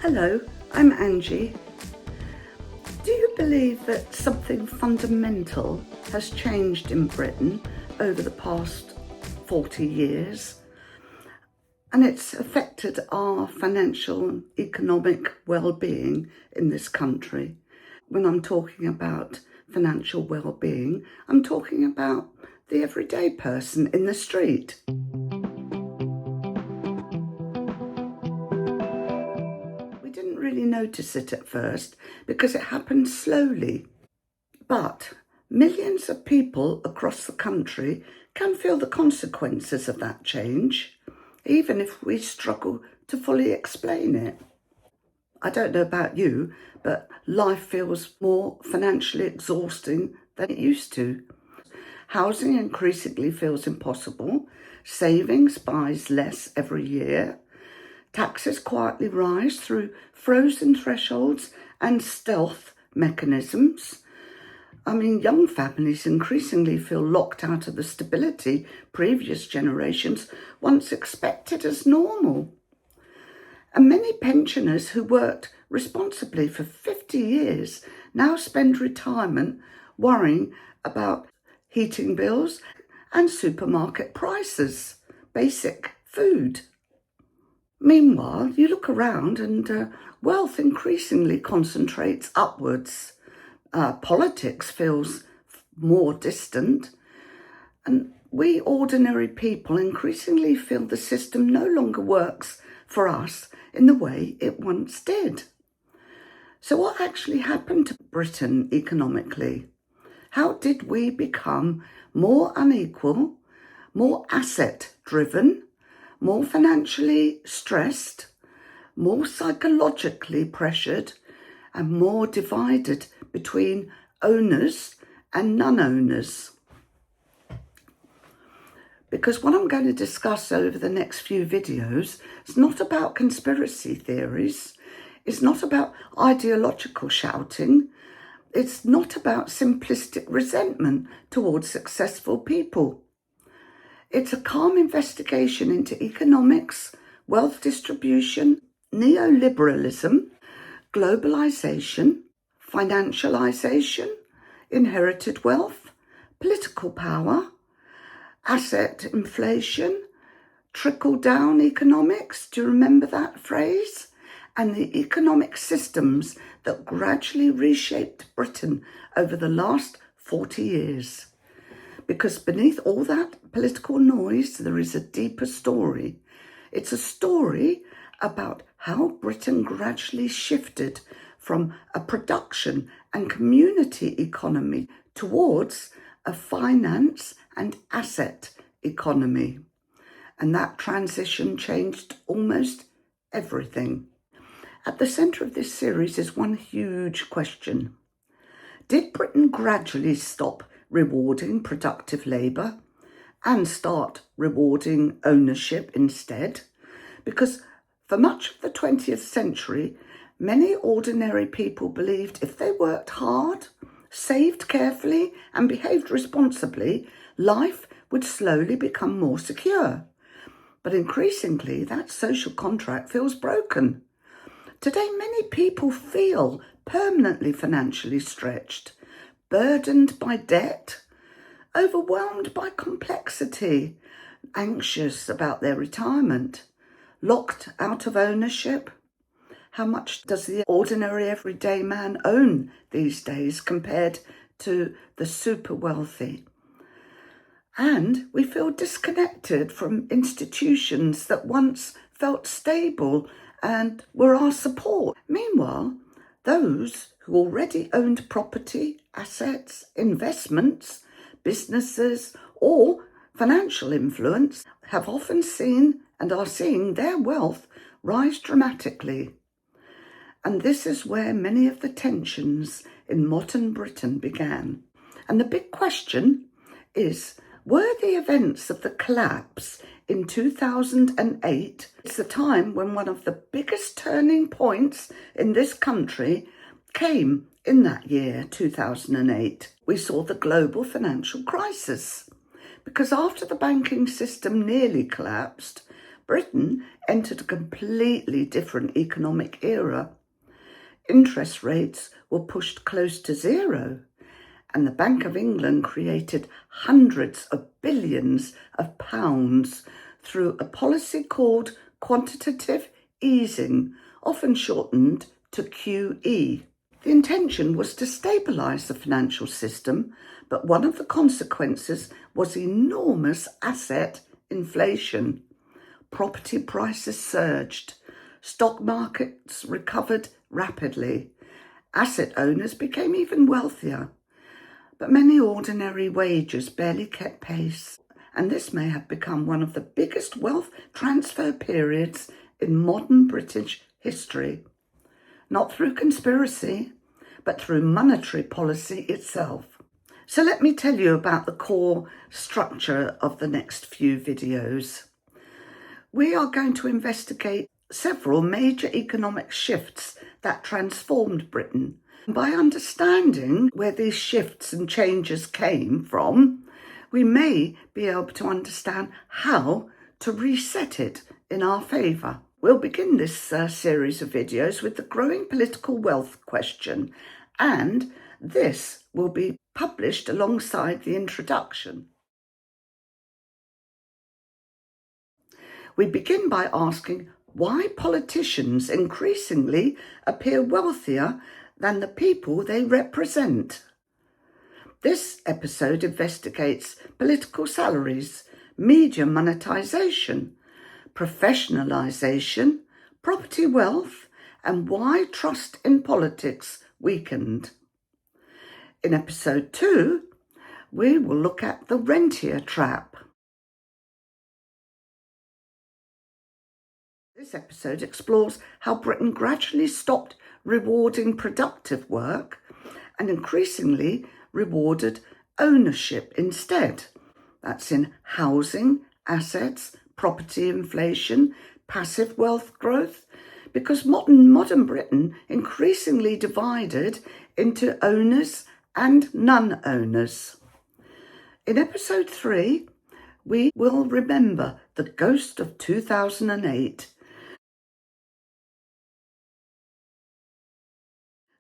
Hello, I'm Angie. Do you believe that something fundamental has changed in Britain over the past 40 years? And it's affected our financial and economic well-being in this country. When I'm talking about financial well-being, I'm talking about the everyday person in the street. We didn't really notice it at first because it happened slowly. But millions of people across the country can feel the consequences of that change, even if we struggle to fully explain it. I don't know about you, but life feels more financially exhausting than it used to. Housing increasingly feels impossible. Savings buys less every year. Taxes quietly rise through frozen thresholds and stealth mechanisms. Young families increasingly feel locked out of the stability previous generations once expected as normal. And many pensioners who worked responsibly for 50 years now spend retirement worrying about heating bills and supermarket prices, basic food. Meanwhile, you look around and wealth increasingly concentrates upwards. Politics feels more distant, and we ordinary people increasingly feel the system no longer works for us in the way it once did. So what actually happened to Britain economically? How did we become more unequal, more asset-driven, more financially stressed, more psychologically pressured, and more divided between owners and non-owners? Because what I'm going to discuss over the next few videos is not about conspiracy theories, it's not about ideological shouting, it's not about simplistic resentment towards successful people. It's a calm investigation into economics, wealth distribution, neoliberalism, globalization, financialization, inherited wealth, political power, asset inflation, trickle-down economics, do you remember that phrase? And the economic systems that gradually reshaped Britain over the last 40 years. Because beneath all that political noise, there is a deeper story. It's a story about how Britain gradually shifted from a production and community economy towards a finance and asset economy. And that transition changed almost everything. At the centre of this series is one huge question. Did Britain gradually stop rewarding productive labour and start rewarding ownership instead? Because for much of the 20th century, many ordinary people believed if they worked hard, saved carefully and behaved responsibly, life would slowly become more secure. But increasingly, that social contract feels broken. Today, many people feel permanently financially stretched, burdened by debt, overwhelmed by complexity, anxious about their retirement, locked out of ownership. How much does the ordinary everyday man own these days compared to the super wealthy? And we feel disconnected from institutions that once felt stable and were our support. Meanwhile, those who already owned property, assets, investments, businesses, or financial influence have often seen and are seeing their wealth rise dramatically. And this is where many of the tensions in modern Britain began. And the big question is, were the events of the collapse in 2008, it's the time when one of the biggest turning points in this country came in that year, 2008. We saw the global financial crisis. Because after the banking system nearly collapsed, Britain entered a completely different economic era. Interest rates were pushed close to zero, and the Bank of England created hundreds of billions of pounds through a policy called Quantitative Easing, often shortened to QE. The intention was to stabilise the financial system, but one of the consequences was enormous asset inflation. Property prices surged, stock markets recovered rapidly, asset owners became even wealthier, but many ordinary wages barely kept pace, and this may have become one of the biggest wealth transfer periods in modern British history. Not through conspiracy, but through monetary policy itself. So let me tell you about the core structure of the next few videos. We are going to investigate several major economic shifts that transformed Britain. By understanding where these shifts and changes came from, we may be able to understand how to reset it in our favour. We'll begin this series of videos with the growing political wealth question, and this will be published alongside the introduction. We begin by asking why politicians increasingly appear wealthier than the people they represent. This episode investigates political salaries, media monetisation, professionalisation, property wealth, and why trust in politics weakened. In episode 2, we will look at the Rentier trap. This episode explores how Britain gradually stopped rewarding productive work and increasingly rewarded ownership instead. That's in housing, assets, property inflation, passive wealth growth, because modern Britain increasingly divided into owners and non-owners. In episode 3, we will remember the ghost of 2008.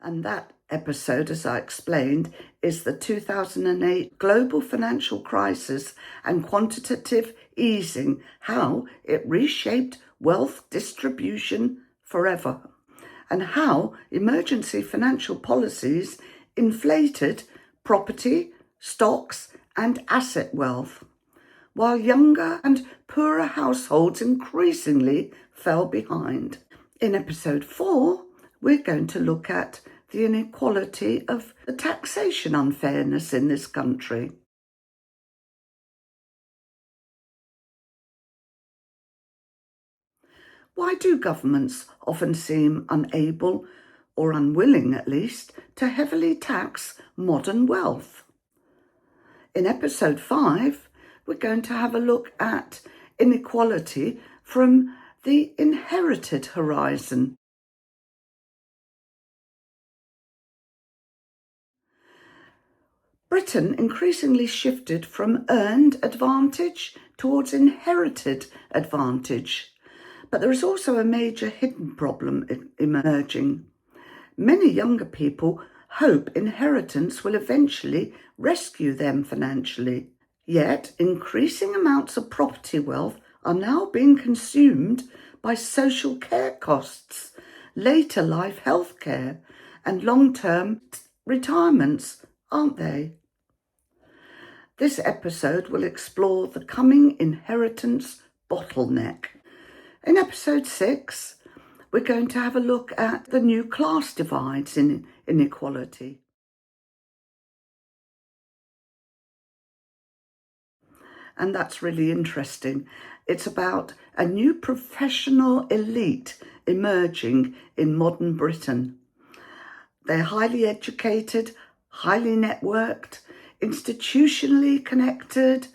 And that episode, as I explained, is the 2008 global financial crisis and quantitative easing, how it reshaped wealth distribution forever, and how emergency financial policies inflated property, stocks, and asset wealth, while younger and poorer households increasingly fell behind. In episode 4, we're going to look at the inequality of the taxation unfairness in this country. Why do governments often seem unable, or unwilling at least, to heavily tax modern wealth? In episode 5, we're going to have a look at inequality from the inherited horizon. Britain increasingly shifted from earned advantage towards inherited advantage. But there is also a major hidden problem emerging. Many younger people hope inheritance will eventually rescue them financially. Yet, increasing amounts of property wealth are now being consumed by social care costs, later life health care, and long-term retirements, aren't they? This episode will explore the coming inheritance bottleneck. In episode 6, we're going to have a look at the new class divides in inequality. And that's really interesting. It's about a new professional elite emerging in modern Britain. They're highly educated, highly networked, institutionally connected,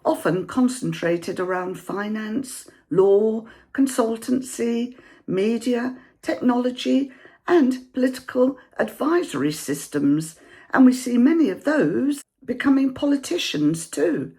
often concentrated around finance, law, consultancy, media, technology, and political advisory systems. And we see many of those becoming politicians too.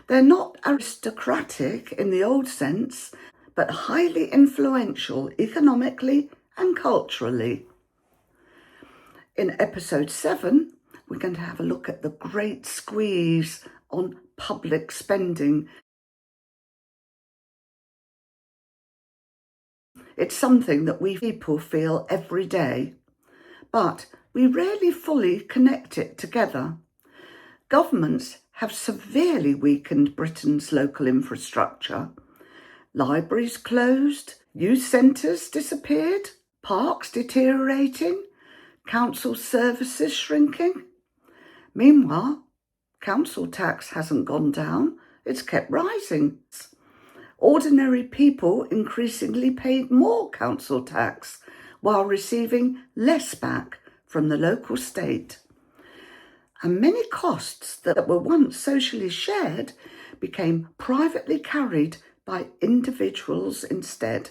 They're not aristocratic in the old sense, but highly influential economically and culturally. In episode 7, we're going to have a look at the great squeeze on public spending. It's something that we people feel every day, but we rarely fully connect it together. Governments have severely weakened Britain's local infrastructure. Libraries closed, youth centres disappeared, parks deteriorating, council services shrinking. Meanwhile, council tax hasn't gone down, it's kept rising. Ordinary people increasingly paid more council tax while receiving less back from the local state. And many costs that were once socially shared became privately carried by individuals instead.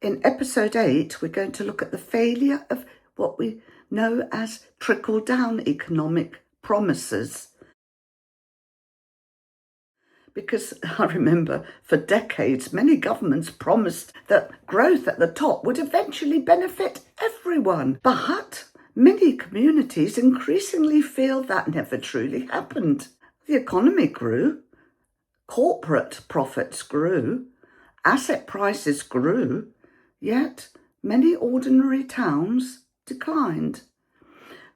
In episode 8, we're going to look at the failure of what we know as trickle-down economic promises. Because I remember for decades, many governments promised that growth at the top would eventually benefit everyone. But many communities increasingly feel that never truly happened. The economy grew, corporate profits grew, asset prices grew, yet many ordinary towns declined.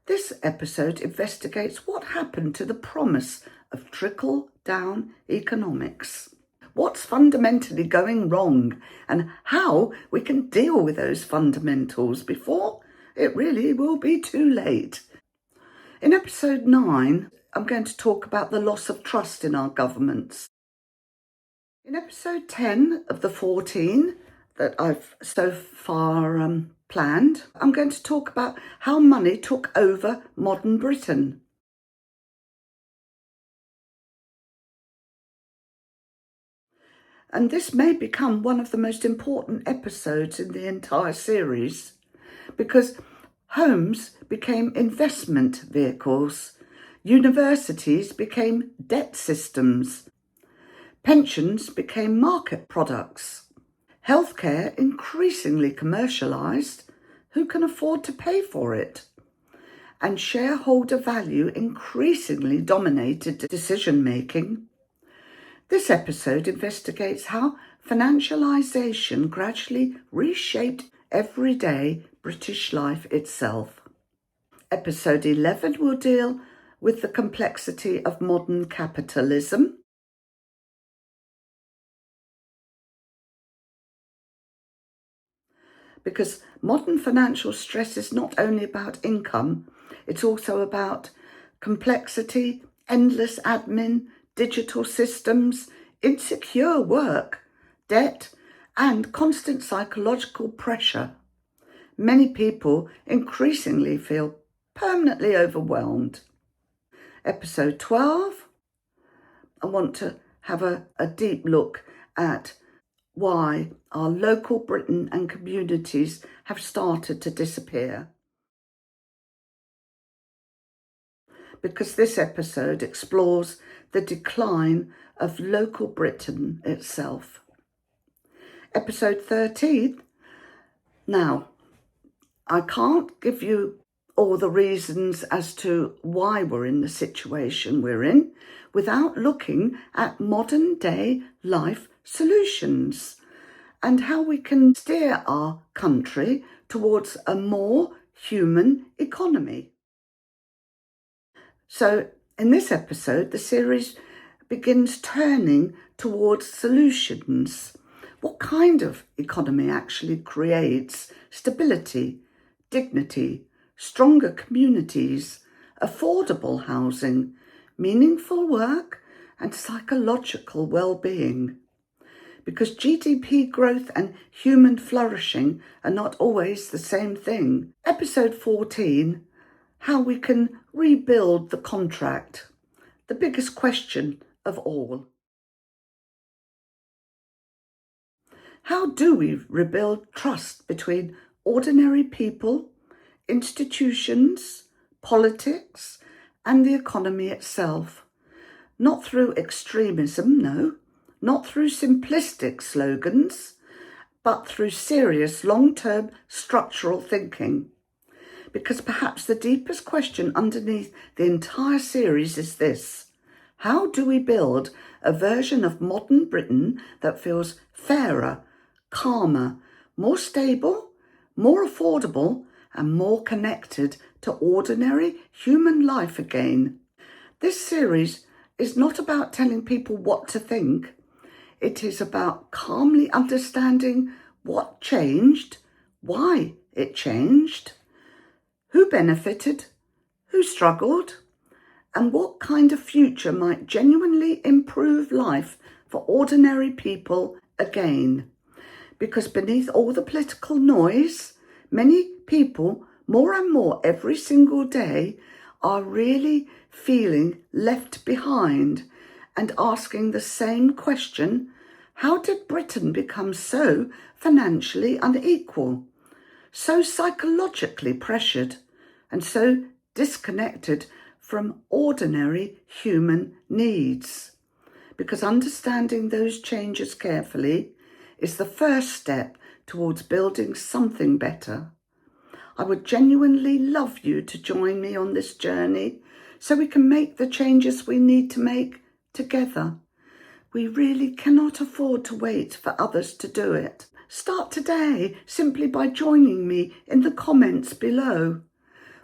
This episode investigates what happened to the promise of trickle-down economics. What's fundamentally going wrong and how we can deal with those fundamentals before it really will be too late. In episode 9, I'm going to talk about the loss of trust in our governments. In episode 10 of the 14 that I've so far planned, I'm going to talk about how money took over modern Britain. And this may become one of the most important episodes in the entire series, because homes became investment vehicles, universities became debt systems, pensions became market products, healthcare increasingly commercialised, who can afford to pay for it? And shareholder value increasingly dominated decision-making. This episode investigates how financialisation gradually reshaped everyday British life itself. Episode 11 will deal with the complexity of modern capitalism. Because modern financial stress is not only about income, it's also about complexity, endless admin, digital systems, insecure work, debt, and constant psychological pressure. Many people increasingly feel permanently overwhelmed. Episode 12, I want to have a deep look at why our local Britain and communities have started to disappear. Because this episode explores the decline of local Britain itself. Episode 13. Now, I can't give you all the reasons as to why we're in the situation we're in without looking at modern day life solutions and how we can steer our country towards a more human economy. So in this episode, the series begins turning towards solutions. What kind of economy actually creates stability, dignity, stronger communities, affordable housing, meaningful work, and psychological well-being? Because GDP growth and human flourishing are not always the same thing. Episode 14, how we can rebuild the contract, the biggest question of all. How do we rebuild trust between ordinary people, institutions, politics, and the economy itself? not through extremism, no, not through simplistic slogans, but through serious long-term structural thinking. Because perhaps the deepest question underneath the entire series is this: how do we build a version of modern Britain that feels fairer, calmer, more stable, more affordable, and more connected to ordinary human life again? This series is not about telling people what to think. It is about calmly understanding what changed, why it changed, who benefited, who struggled, and what kind of future might genuinely improve life for ordinary people again. Because beneath all the political noise, many people, more and more every single day, are really feeling left behind and asking the same question: how did Britain become so financially unequal, so psychologically pressured, and so disconnected from ordinary human needs? Because understanding those changes carefully is the first step towards building something better. I would genuinely love you to join me on this journey so we can make the changes we need to make together. We really cannot afford to wait for others to do it. Start today simply by joining me in the comments below.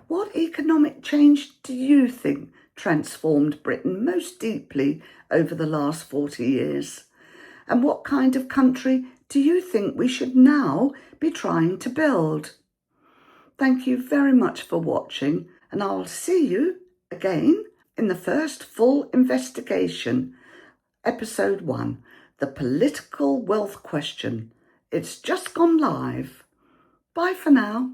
What economic change do you think transformed Britain most deeply over the last 40 years? And what kind of country do you think we should now be trying to build? Thank you very much for watching, and I'll see you again in the first full investigation, episode 1, the political wealth question. It's just gone live. Bye for now.